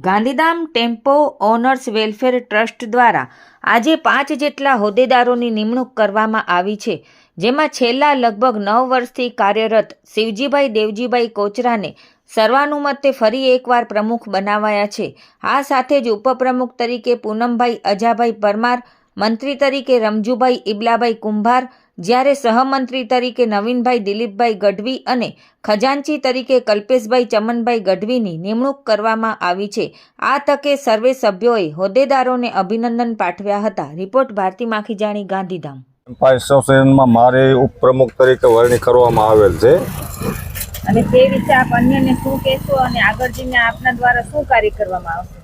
Gandhidham tempo owners welfare trust દ્વારા આજે 5 જેટલા હોદ્દેદારોની નિમણૂક કરવામાં આવી છે, જેમાં છેલ્લા લગભગ 9 વર્ષથી કાર્યરત શિવજીભાઈ દેવજીભાઈ કોચરાને સર્વાનુમતે ફરી એકવાર પ્રમુખ બનાવાયા છે। આ સાથે જ ઉપપ્રમુખ તરીકે પૂનમભાઈ અજાભાઈ પરમાર, મંત્રી તરીકે રમજુભાઈ ઇબલાભાઈ કુંભાર, જ્યારે સહમંત્રી તરીકે નવીનભાઈ દિલીપભાઈ ગઢવી અને ખજાનચી તરીકે કલ્પેશભાઈ ચમનભાઈ ગઢવીની નિમણૂક કરવામાં આવી છે। આ તકે સર્વે સભ્યોએ હોદ્દેદારોને અભિનંદન પાઠવ્યા હતા। રિપોર્ટ ભારતી માખીજાણી, ગાંધીધામ। એસોસિએશનમાં મારે ઉપપ્રમુખ તરીકે વરણી કરવામાં આવેલ છે અને તે વિશે આપ અન્યને શું કહેશો અને આગળ જઈને આપના દ્વારા શું કાર્ય કરવામાં આવશે?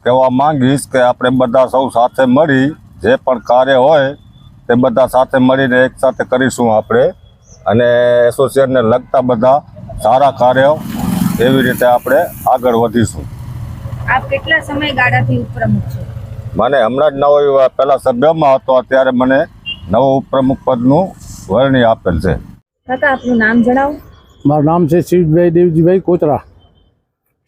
કહેવા માંગીશ કે આપણે બધા સૌ સાથે મળી જે પણ કાર્ય હોય તે બધા સાથે મળીને એક સાથે કરીશું આપણે, અને એસોસિએશનને લગતા બધા સારા કાર્યો એવી રીતે આપણે આગળ વધીશું। આપ કેટલા સમયગાળાથી ઉપપ્રમુખ છો? મને હમણાં જ નવો પહેલા સભ્યમાં હતો, અત્યારે મને નવો ઉપપ્રમુખ પદનું વરણી આપેલ છે। કાકા, આપનું નામ જણાવો। મારું નામ છે શિવજીભાઈ દેવજીભાઈ કોચરા।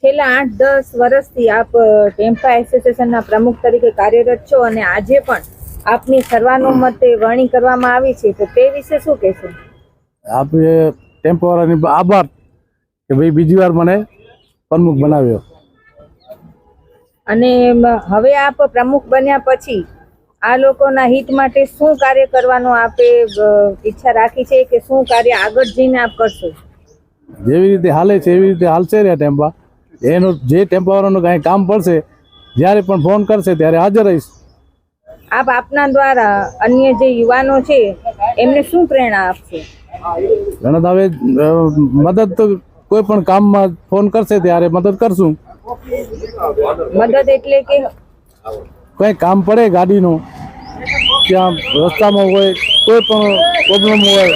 છેલ્લા 8-10 વર્ષથી આપ ટેમ્પા એસોસિએશનના પ્રમુખ તરીકે કાર્યરત છો અને આજે પણ આપની સર્વાનુમતે વરણી કરવામાં આવી છે, તો તે વિશે શું કહેશો? આપણે ટેમ્પોવાળાની આભાર કે ભાઈ બીજી વાર મને પ્રમુખ બનાવ્યો। અને હવે આપ પ્રમુખ બન્યા પછી આ લોકોના હિત માટે શું કાર્ય કરવાનો આપે ઈચ્છા રાખી છે કે શું કાર્ય આગળ જઈને આપ કરશો? જેવી રીતે હાલે છે એવી રીતે હાલશે રહ્યા ટેમ્પા। એનો જે ટેમ્પાવાળાનું કાંઈ કામ પડશે જ્યારે પણ ફોન કરશે ત્યારે હાજર રહીશ। આપ આપના દ્વારા અન્ય જે યુવાનો છે એમને શું પ્રેરણા આપશે? ઘણા હવે મદદ તો કોઈ પણ કામમાં ફોન કરશે ત્યારે મદદ કરશું। મદદ એટલે કે કંઈ કામ પડે ગાડીનું, ત્યાં રસ્તામાં હોય, કોઈ પણ પ્રોબ્લેમ હોય